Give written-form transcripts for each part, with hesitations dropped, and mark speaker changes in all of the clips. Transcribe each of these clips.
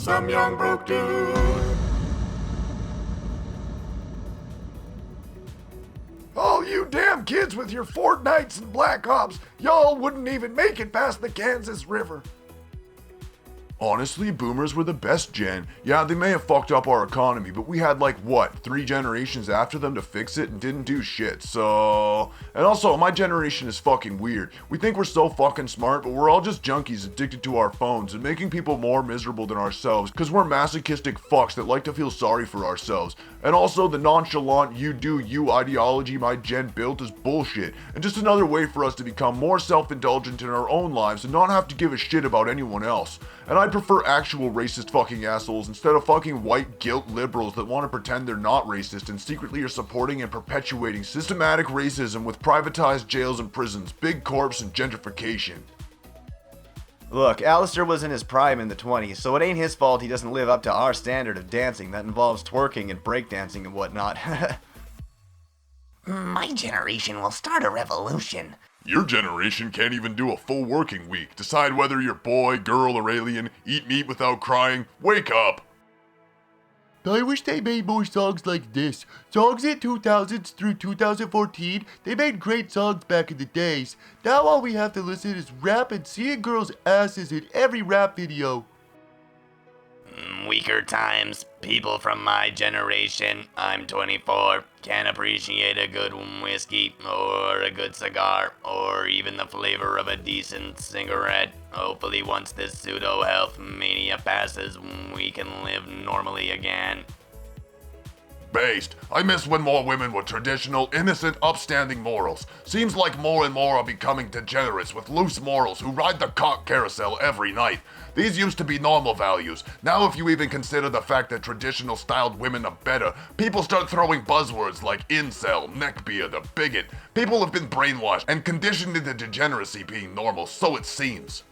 Speaker 1: some young broke dude. Oh, you damn kids with your Fortnites and Black Ops, y'all wouldn't even make it past the Kansas River. Honestly, boomers were the best gen. Yeah, they may have fucked up our economy, but we had 3 generations after them to fix it and didn't do shit, so... And also, my generation is fucking weird. We think we're so fucking smart, but we're all just junkies addicted to our phones and making people more miserable than ourselves, cause we're masochistic fucks that like to feel sorry for ourselves. And also, the nonchalant you do you ideology my gen built is bullshit, and just another way for us to become more self-indulgent in our own lives and not have to give a shit about anyone else. And I prefer actual racist fucking assholes instead of fucking white guilt liberals that want to pretend they're not racist and secretly are supporting and perpetuating systematic racism with privatized jails and prisons, big corps, and gentrification.
Speaker 2: Look, Alistair was in his prime in the 20s, so it ain't his fault he doesn't live up to our standard of dancing that involves twerking and breakdancing and whatnot.
Speaker 3: My generation will start a revolution.
Speaker 1: Your generation can't even do a full working week, decide whether you're boy, girl, or alien, eat meat without crying, wake up!
Speaker 4: I wish they made more songs like this. Songs in 2000s through 2014, they made great songs back in the days. Now all we have to listen is rap and seeing girls' asses in every rap video.
Speaker 3: Weaker times. People from my generation, I'm 24, can't appreciate a good whiskey, or a good cigar, or even the flavor of a decent cigarette. Hopefully once this pseudo-health mania passes, we can live normally again.
Speaker 1: Based. I miss when more women were traditional, innocent, upstanding morals. Seems like more and more are becoming degenerates with loose morals who ride the cock carousel every night. These used to be normal values. Now if you even consider the fact that traditional styled women are better, people start throwing buzzwords like incel, neckbeard, or bigot. People have been brainwashed and conditioned into degeneracy being normal, so it seems.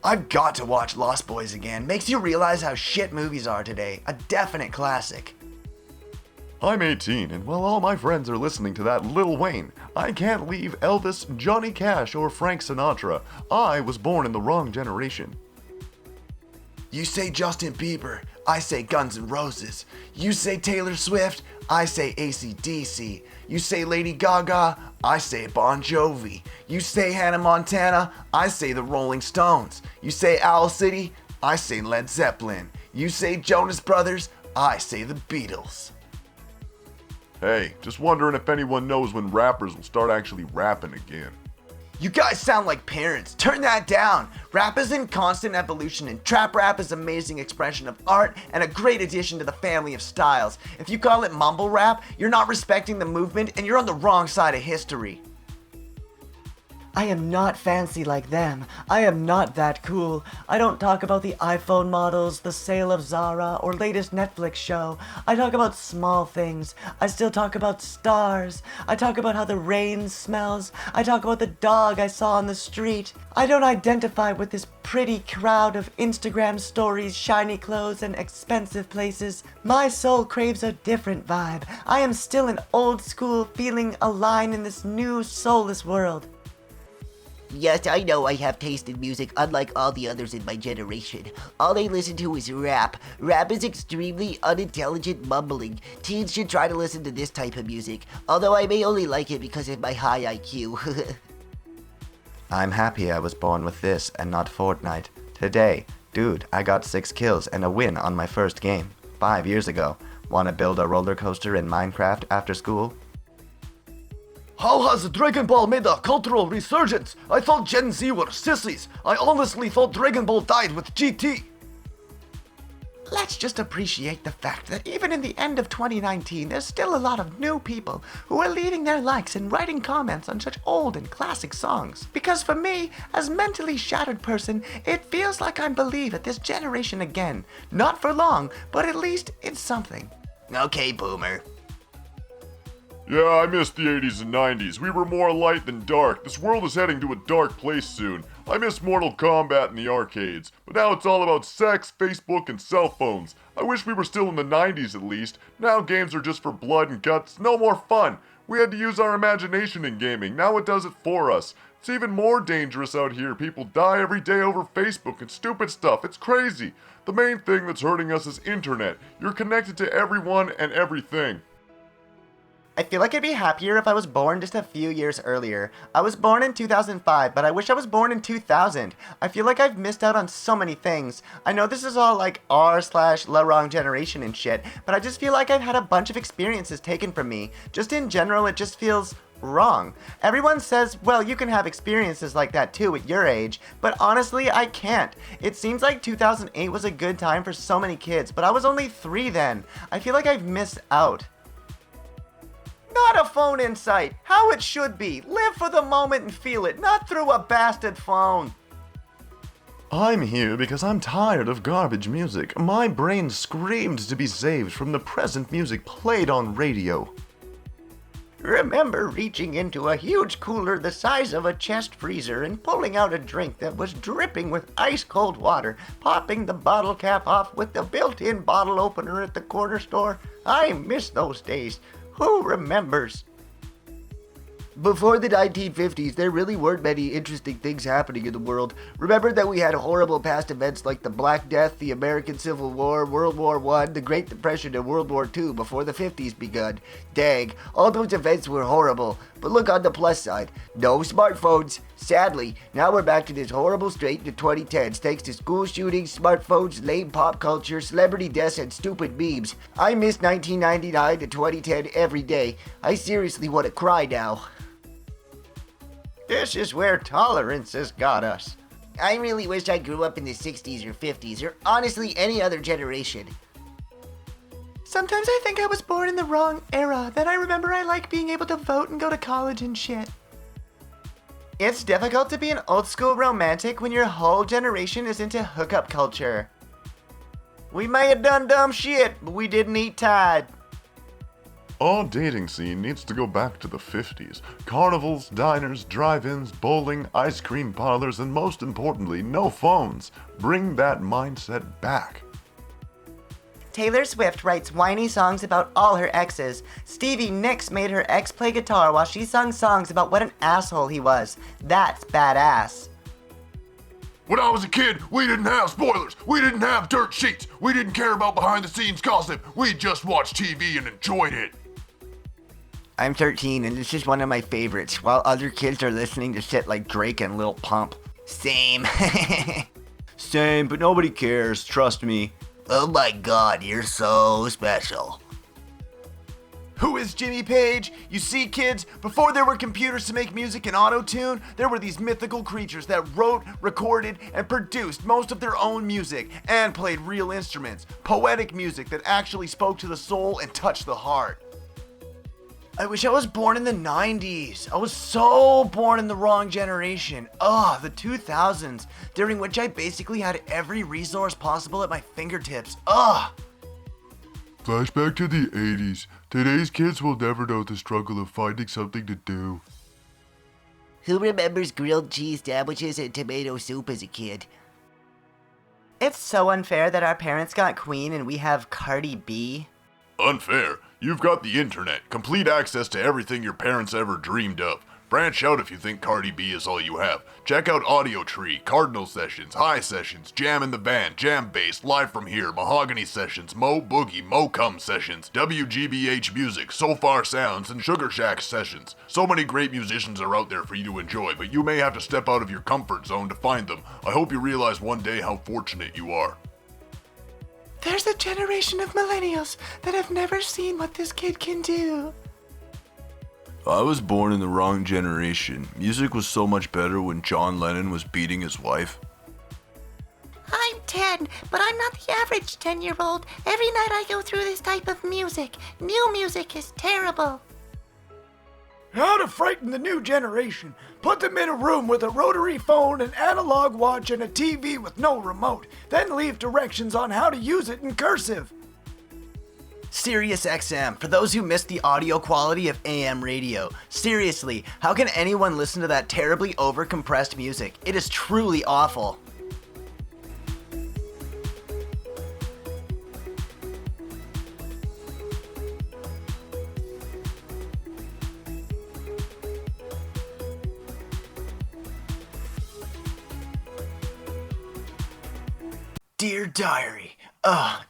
Speaker 2: I've got to watch Lost Boys again. Makes you realize how shit movies are today. A definite classic.
Speaker 4: I'm 18, and while all my friends are listening to that Lil Wayne, I can't leave Elvis, Johnny Cash, or Frank Sinatra. I was born in the wrong generation.
Speaker 2: You say Justin Bieber, I say Guns N' Roses. You say Taylor Swift, I say AC/DC. You say Lady Gaga, I say Bon Jovi. You say Hannah Montana, I say the Rolling Stones. You say Owl City, I say Led Zeppelin. You say Jonas Brothers, I say the Beatles.
Speaker 1: Hey, just wondering if anyone knows when rappers will start actually rapping again.
Speaker 2: You guys sound like parents. Turn that down. Rap is in constant evolution, and trap rap is an amazing expression of art and a great addition to the family of styles. If you call it mumble rap, you're not respecting the movement and you're on the wrong side of history.
Speaker 5: I am not fancy like them. I am not that cool. I don't talk about the iPhone models, the sale of Zara, or latest Netflix show. I talk about small things. I still talk about stars. I talk about how the rain smells. I talk about the dog I saw on the street. I don't identify with this pretty crowd of Instagram stories, shiny clothes, and expensive places. My soul craves a different vibe. I am still an old school, feeling aligned in this new soulless world.
Speaker 3: Yes, I know I have taste in music unlike all the others in my generation. All they listen to is rap. Rap is extremely unintelligent mumbling. Teens should try to listen to this type of music, although I may only like it because of my high IQ.
Speaker 2: I'm happy I was born with this and not Fortnite. Today, dude, I got 6 kills and a win on my first game. 5 years ago. Wanna build a roller coaster in Minecraft after school?
Speaker 4: How has Dragon Ball made a cultural resurgence? I thought Gen Z were sissies. I honestly thought Dragon Ball died with GT.
Speaker 5: Let's just appreciate the fact that even in the end of 2019, there's still a lot of new people who are leaving their likes and writing comments on such old and classic songs. Because for me, as mentally shattered person, it feels like I'm believe at this generation again. Not for long, but at least it's something.
Speaker 3: Okay, Boomer.
Speaker 1: Yeah, I miss the 80s and 90s. We were more light than dark. This world is heading to a dark place soon. I miss Mortal Kombat in the arcades. But now it's all about sex, Facebook, and cell phones. I wish we were still in the 90s at least. Now games are just for blood and guts. No more fun. We had to use our imagination in gaming. Now it does it for us. It's even more dangerous out here. People die every day over Facebook and stupid stuff. It's crazy. The main thing that's hurting us is internet. You're connected to everyone and everything.
Speaker 6: I feel like I'd be happier if I was born just a few years earlier. I was born in 2005, but I wish I was born in 2000. I feel like I've missed out on so many things. I know this is all like r/LeWrongGeneration and shit, but I just feel like I've had a bunch of experiences taken from me. Just in general, it just feels wrong. Everyone says, well, you can have experiences like that too at your age, but honestly, I can't. It seems like 2008 was a good time for so many kids, but I was only 3 then. I feel like I've missed out. Not a phone in sight. How it should be. Live for the moment and feel it, not through a bastard phone.
Speaker 1: I'm here because I'm tired of garbage music. My brain screamed to be saved from the present music played on radio.
Speaker 6: Remember reaching into a huge cooler the size of a chest freezer and pulling out a drink that was dripping with ice-cold water, popping the bottle cap off with the built-in bottle opener at the corner store? I miss those days. Who remembers? Before the 1950s, there really weren't many interesting things happening in the world. Remember that we had horrible past events like the Black Death, the American Civil War, World War I, the Great Depression, and World War II before the 50s begun. Dang, all those events were horrible. But look on the plus side. No smartphones. Sadly, now we're back to this horrible straight in the 2010s thanks to school shootings, smartphones, lame pop culture, celebrity deaths, and stupid memes. I miss 1999 to 2010 every day. I seriously want to cry now. This is where tolerance has got us.
Speaker 2: I really wish I grew up in the 60s or 50s, or honestly any other generation.
Speaker 5: Sometimes I think I was born in the wrong era. Then I remember I like being able to vote and go to college and shit.
Speaker 6: It's difficult to be an old school romantic when your whole generation is into hookup culture. We may have done dumb shit, but we didn't eat Tide.
Speaker 1: Our dating scene needs to go back to the 50s. Carnivals, diners, drive-ins, bowling, ice cream parlors, and most importantly, no phones. Bring that mindset back.
Speaker 5: Taylor Swift writes whiny songs about all her exes. Stevie Nicks made her ex play guitar while she sung songs about what an asshole he was. That's badass.
Speaker 1: When I was a kid, we didn't have spoilers. We didn't have dirt sheets. We didn't care about behind-the-scenes gossip. We just watched TV and enjoyed it.
Speaker 6: I'm 13 and this is one of my favorites, while other kids are listening to shit like Drake and Lil Pump.
Speaker 2: Same.
Speaker 6: Same, but nobody cares, trust me.
Speaker 2: Oh my god, you're so special.
Speaker 6: Who is Jimmy Page? You see, kids, before there were computers to make music and auto-tune, there were these mythical creatures that wrote, recorded, and produced most of their own music and played real instruments. Poetic music that actually spoke to the soul and touched the heart. I wish I was born in the 90s. I was so born in the wrong generation. Ugh, the 2000s, during which I basically had every resource possible at my fingertips. Ugh.
Speaker 4: Flashback to the 80s. Today's kids will never know the struggle of finding something to do.
Speaker 2: Who remembers grilled cheese sandwiches and tomato soup as a kid?
Speaker 5: It's so unfair that our parents got Queen and we have Cardi B.
Speaker 1: Unfair. You've got the internet, complete access to everything your parents ever dreamed of. Branch out if you think Cardi B is all you have. Check out Audio Tree, Cardinal Sessions, High Sessions, Jam in the Van, Jam Bass, Live from Here, Mahogany Sessions, Mo Boogie, Mo Cum Sessions, WGBH Music, So Far Sounds, and Sugar Shack Sessions. So many great musicians are out there for you to enjoy, but you may have to step out of your comfort zone to find them. I hope you realize one day how fortunate you are.
Speaker 5: There's a generation of millennials that have never seen what this kid can do.
Speaker 1: I was born in the wrong generation. Music was so much better when John Lennon was beating his wife.
Speaker 7: I'm 10, but I'm not the average 10-year-old. Every night I go through this type of music. New music is terrible.
Speaker 6: How to frighten the new generation. Put them in a room with a rotary phone, an analog watch, and a TV with no remote. Then leave directions on how to use it in cursive. Sirius XM, for those who missed the audio quality of AM radio. Seriously, how can anyone listen to that terribly overcompressed music? It is truly awful.
Speaker 2: Dear Diary,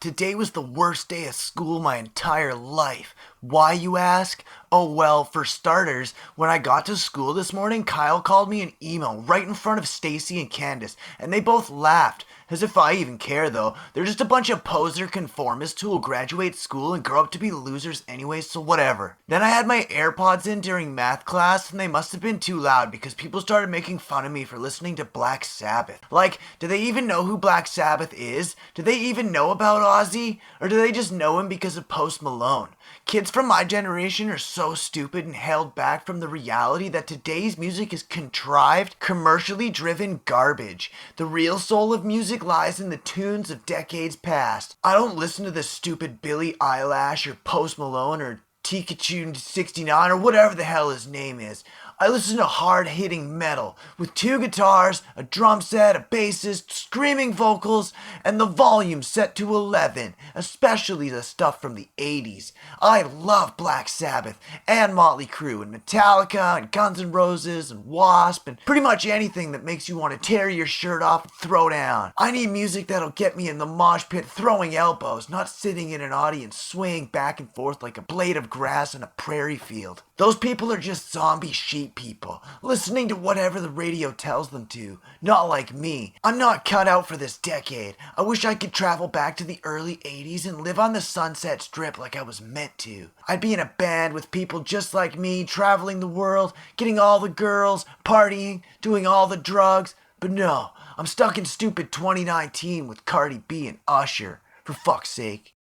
Speaker 2: today was the worst day of school my entire life. Why, you ask? Oh, well, for starters, when I got to school this morning, Kyle called me an emo right in front of Stacy and Candace, and they both laughed. As if I even care, though. They're just a bunch of poser conformists who will graduate school and grow up to be losers anyway, so whatever. Then I had my AirPods in during math class, and they must have been too loud because people started making fun of me for listening to Black Sabbath. Like, do they even know who Black Sabbath is? Do they even know about Ozzy? Or do they just know him because of Post Malone? Kids from my generation are so stupid and held back from the reality that today's music is contrived, commercially driven garbage. The real soul of music lies in the tunes of decades past. I don't listen to the stupid Billie Eilish or Post Malone or Pikachu 69 or whatever the hell his name is. I listen to hard-hitting metal with 2 guitars, a drum set, a bassist, screaming vocals, and the volume set to 11, especially the stuff from the 80s. I love Black Sabbath and Motley Crue and Metallica and Guns N' Roses and Wasp and pretty much anything that makes you want to tear your shirt off and throw down. I need music that'll get me in the mosh pit throwing elbows, not sitting in an audience swaying back and forth like a blade of grass in a prairie field. Those people are just zombie sheep people, listening to whatever the radio tells them to, not like me. I'm not cut out for this decade. I wish I could travel back to the early 80s and live on the Sunset Strip like I was meant to. I'd be in a band with people just like me, traveling the world, getting all the girls, partying, doing all the drugs. But no, I'm stuck in stupid 2019 with Cardi B and Usher. For fuck's sake.